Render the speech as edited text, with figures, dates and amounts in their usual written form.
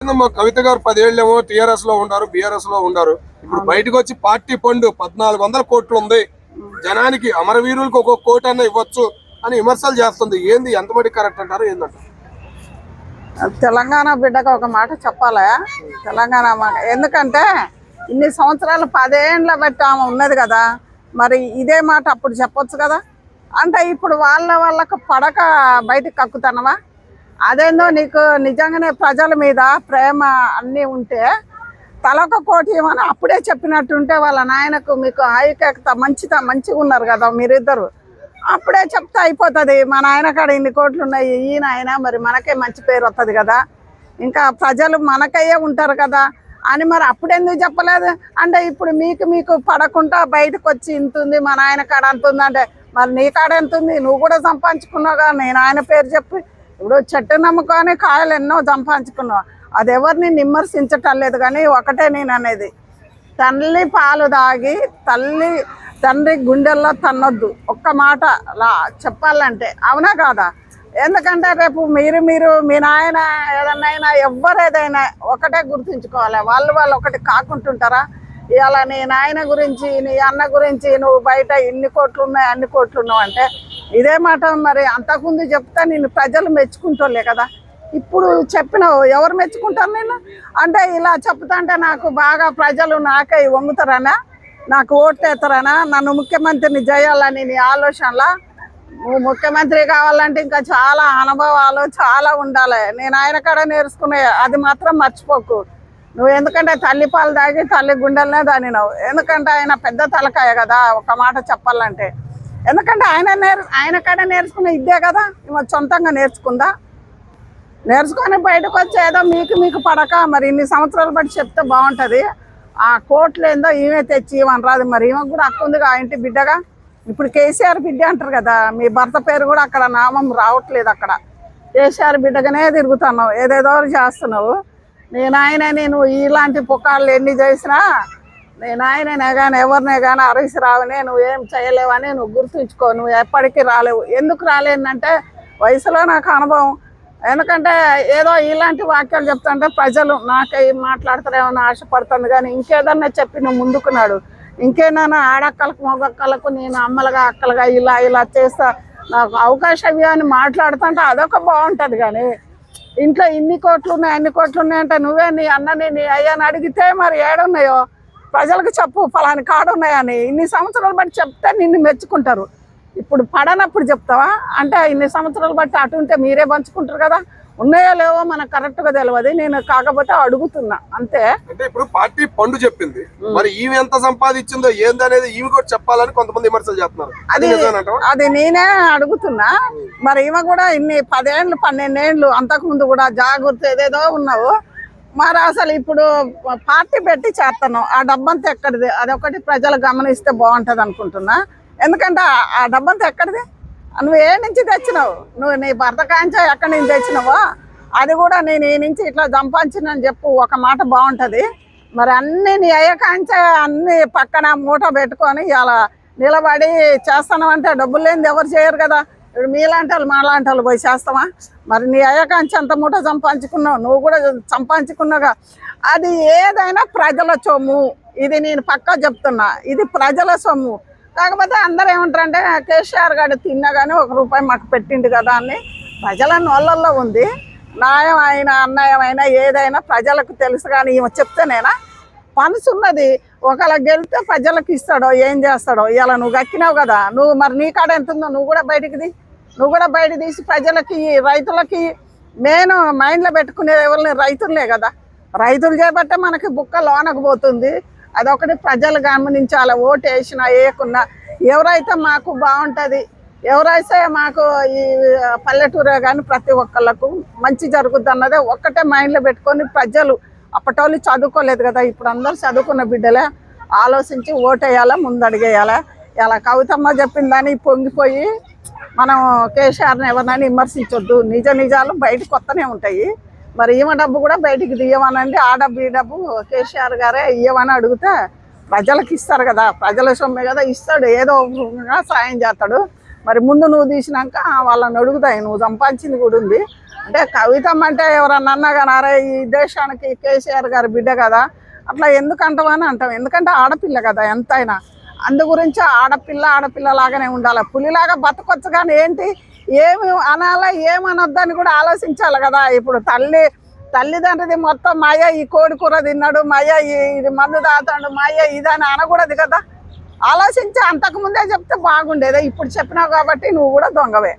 మా కవిత గారు 10 ఏళ్ళేమో టీఆర్ఎస్ లో ఉన్నారు, బీఆర్ఎస్ లో ఉన్నారు. ఇప్పుడు బయటకు వచ్చి పార్టీ ఫండ్ 1400 కోట్లు ఉంది, జనానికి అమరవీరులకు ఒక్కొక్క కోటి అన్న ఇవ్వచ్చు అని విమర్శలు చేస్తుంది. ఏంది ఎంతమంది కరెక్ట్ అంటారు? ఏంటంట తెలంగాణ బిడ్డకు ఒక మాట చెప్పాలా? తెలంగాణ మాట ఎందుకంటే ఇన్ని సంవత్సరాలు 10 ఏళ్ళ బట్టి ఆమె ఉన్నది కదా, మరి ఇదే మాట అప్పుడు చెప్పొచ్చు కదా. అంటే ఇప్పుడు వాళ్ళకు పడక బయటకు కక్కుతానవా? అదేందో నీకు నిజంగానే ప్రజల మీద ప్రేమ అన్నీ ఉంటే తలొక కోటి ఇవ్వని అప్పుడే చెప్పినట్టుంటే వాళ్ళ నాయనకు మీకు ఐక్యత మంచిగా ఉన్నారు కదా మీరిద్దరు, అప్పుడే చెప్తే అయిపోతుంది. మా నాయన కాడ ఇన్ని కోట్లు ఉన్నాయి, ఈయన ఆయన మరి మనకే మంచి పేరు వస్తుంది కదా, ఇంకా ప్రజలు మనకయ్యే ఉంటారు కదా అని మరి అప్పుడెందుకు చెప్పలేదు? అంటే ఇప్పుడు మీకు పడకుండా బయటకు వచ్చి ఇంతుంది మా నాయన కాడ అంతుంది అంటే మరి నీ కాడ ఎంతుంది? నువ్వు కూడా సంపాదించుకున్నావుగా. నేను ఆయన పేరు చెప్పి ఇప్పుడు చెట్టు నమ్ముకొని కాయలు ఎన్నో సంపాదించుకున్నావు, అది ఎవరిని విమర్శించటం లేదు. కానీ ఒకటే నేను అనేది, తల్లి పాలు తాగి తండ్రి గుండెల్లో తన్నొద్దు. ఒక్క మాట చెప్పాలంటే అవునా కాదా? ఎందుకంటే రేపు మీరు మీ నాయన ఏదన్నా ఎవరేదైనా ఒకటే గుర్తుంచుకోవాలి. వాళ్ళు ఒకటి కాకుంటుంటారా? ఇవాళ నీ నాయన గురించి నీ అన్న గురించి నువ్వు బయట ఇన్ని కోట్లు ఉన్నాయి అన్ని కోట్లు ఉన్నావు అంటే ఇదే మాట మరి అంతకుముందు చెప్తే నేను ప్రజలు మెచ్చుకుంటోలే కదా. ఇప్పుడు చెప్పినావు ఎవరు మెచ్చుకుంటారు నేను అంటే? ఇలా చెప్తాంటే నాకు బాగా ప్రజలు నాకై వంగుతారనా, నాకు ఓట్లేస్తారనా, నన్ను ముఖ్యమంత్రిని చేయాలని నీ ఆలోచనలా? నువ్వు ముఖ్యమంత్రి కావాలంటే ఇంకా చాలా అనుభవాలు చాలా ఉండాలి. నేను ఆయన కాడ నేర్చుకునే అది మాత్రం మర్చిపోకు నువ్వు. ఎందుకంటే తల్లి పాలు తాగి తల్లి గుండెలనే దానినావు. ఎందుకంటే ఆయన పెద్ద తలకాయ కదా ఒక మాట చెప్పాలంటే. ఎందుకంటే ఆయన కాడ నేర్చుకునే ఇదే కదా, ఇవ సొంతంగా నేర్చుకొని బయటకు వచ్చి ఏదో మీకు పడక మరి ఇన్ని సంవత్సరాలు బట్టి చెప్తే బాగుంటుంది. ఆ కోట్లు ఏందో ఈమె తెచ్చి ఇవ్వని రాదు. మరి ఈమెకు కూడా హక్కు ఉందిగా ఇంటి బిడ్డగా. ఇప్పుడు కేసీఆర్ బిడ్డ అంటారు కదా, మీ భర్త పేరు కూడా అక్కడ నామం రావట్లేదు. అక్కడ కేసీఆర్ బిడ్డగానే తిరుగుతున్నావు, ఏదేదో చేస్తున్నావు. నేను ఇలాంటి పుకాళ్ళు ఎన్ని చేసినా నేను ఆయననే కానీ ఎవరినే కానీ అరిసి రావని నువ్వు ఏం చేయలేవని నువ్వు గుర్తుంచుకో. నువ్వు ఎప్పటికీ రాలేవు. ఎందుకు రాలేనంటే వయసులో నాకు అనుభవం. ఎందుకంటే ఏదో ఇలాంటి వాక్యాలు చెప్తుంటే ప్రజలు నాకై మాట్లాడతారేమో ఆశపడుతుంది. కానీ ఇంకేదన్నా చెప్పి నువ్వు ముందుకున్నాడు, ఇంకేదైనా ఆడక్కలకు మగక్కలకు నేను అమ్మలుగా అక్కలుగా ఇలా చేస్తా నాకు అవకాశం ఇవ్వని మాట్లాడుతుంటే అదొక బాగుంటుంది. కానీ ఇంట్లో ఇన్ని కోట్లు ఉన్నాయి అన్ని కోట్లు ఉన్నాయంటే నువ్వే నీ అన్నని నీ అయ్యని అడిగితే మరి ఏడున్నాయో ప్రజలకు చెప్పు, ఫలాని కాడున్నాయని. ఇన్ని సంవత్సరాలు బట్టి చెప్తే నిన్ను మెచ్చుకుంటారు. ఇప్పుడు పడనప్పుడు చెప్తావా? అంటే ఇన్ని సంవత్సరాలు బట్టి అటు ఉంటే మీరే పంచుకుంటారు కదా. ఉన్నాయో లేవో మనకు కరెక్ట్గా తెలియదు. నేను కాకపోతే అడుగుతున్నా అంతే. అంటే ఇప్పుడు పార్టీ ఫండ్ చెప్పింది, మరి ఈమె ఎంత సంపాదించిందో ఏందనేది ఈమె కూడా చెప్పాలని కొంతమంది విమర్శలు చేస్తున్నారు. అది నేనే అడుగుతున్నా. మరి ఈమె కూడా ఇన్ని 10 ఏళ్ళు 12 ఏళ్ళు అంతకుముందు కూడా జాగ్రత్త ఏదేదో ఉన్నావు. మరి అసలు ఇప్పుడు పార్టీ పెట్టి చేస్తున్నావు, ఆ డబ్బంతా ఎక్కడిది? అదొకటి ప్రజలు గమనిస్తే బాగుంటుంది అనుకుంటున్నా. ఎందుకంటే ఆ డబ్బంతా ఎక్కడిది? నువ్వు ఏ నుంచి తెచ్చినావు? నువ్వు నీ భర్త కాంచా ఎక్కడి నుంచి తెచ్చినావో అది కూడా నేను ఈ నుంచి ఇట్లా సంపాదించినని చెప్పు, ఒక మాట బాగుంటుంది. మరి అన్నీ నీ అయ్య కాంచా అన్నీ పక్కన మూట పెట్టుకొని ఇలా నిలబడి చేస్తానంటే డబ్బులు లేనిది ఎవరు చేయరు కదా. ఇప్పుడు మీలాంటి వాళ్ళు మాలాంటి వాళ్ళు పోయి చేస్తావా? మరి నీ అయ్య కాంచి అంత మూట సంపాదించుకున్నావు, నువ్వు కూడా సంపాదించుకున్నావుగా. అది ఏదైనా ప్రజల సొమ్ము, ఇది నేను పక్కా చెప్తున్నా, ఇది ప్రజల సొమ్ము. కాకపోతే అందరూ ఏమంటారంటే కేసీఆర్ గారు తిన్నా కానీ 1 రూపాయి మాకు పెట్టిండు కదా అని ప్రజల నోళ్ళల్లో ఉంది. న్యాయం అయినా అన్యాయం అయినా ఏదైనా ప్రజలకు తెలుసు. కానీ ఈమె చెప్తేనేనా మనసు ఉన్నది. ఒకవేళ గెలిస్తే ప్రజలకు ఇస్తాడో ఏం చేస్తాడో. ఇలా నువ్వు గక్కినావు కదా, నువ్వు మరి నీ కాడ ఎంత ఉందో నువ్వు కూడా బయట తీసి ప్రజలకి రైతులకి నేను మైండ్లో పెట్టుకునేది ఎవరిని రైతులే కదా. రైతులు చేపట్టే మనకి బుక్క లోనకు పోతుంది. అదొకటి ప్రజలు గమనించాలి. ఓటు వేసినా వేయకున్నా ఎవరైతే మాకు బాగుంటుంది, ఎవరైతే మాకు ఈ పల్లెటూరే కానీ ప్రతి ఒక్కళ్ళకు మంచి జరుగుద్ది అన్నదే ఒక్కటే మైండ్లో పెట్టుకొని ప్రజలు అప్పటోళ్ళు చదువుకోలేదు కదా, ఇప్పుడు అందరూ చదువుకున్న బిడ్డలే ఆలోచించి ఓటేయాలా, ముందడిగేయాలా. ఇలా కవితమ్మ చెప్పిందని పొంగిపోయి మనం కేసీఆర్ని ఎవరినైనా విమర్శించొద్దు. నిజాలు బయటకు వస్తూనే ఉంటాయి. మరి ఈమె డబ్బు కూడా బయటికి తీయమనండి. ఆ డబ్బు ఈ డబ్బు కేసీఆర్ గారే ఇవ్వమని అడిగితే ప్రజలకు ఇస్తారు కదా, ప్రజల సొమ్మే కదా, ఇస్తాడు. ఏదో సాయం చేస్తాడు. మరి ముందు నువ్వు తీసినాక వాళ్ళని అడుగుతాయి, నువ్వు సంపాదించింది కూడా ఉంది, అంటే కవితమ్మ అంటే ఎవరన్నా అన్నా కానీ అరే ఈ దేశానికి కేసీఆర్ గారి బిడ్డ కదా అట్లా ఎందుకు అంటామని అంటాం. ఎందుకంటే ఆడపిల్ల కదా ఎంతైనా. అందు గురించి ఆడపిల్ల లాగానే ఉండాలి. పులిలాగా బతకొచ్చు కానీ ఏంటి ఏమి అనాలా ఏమనొద్దని కూడా ఆలోచించాలి కదా. ఇప్పుడు తల్లిదండ్రిది మొత్తం మా అయ్య ఈ కోడి కూర తిన్నాడు, మా అయ్య ఇది మందు తాతాడు, మా అయ్య ఇదని అనకూడదు కదా. ఆలోచించి అంతకుముందే చెప్తే బాగుండేదే. ఇప్పుడు చెప్పినావు కాబట్టి నువ్వు కూడా దొంగవే.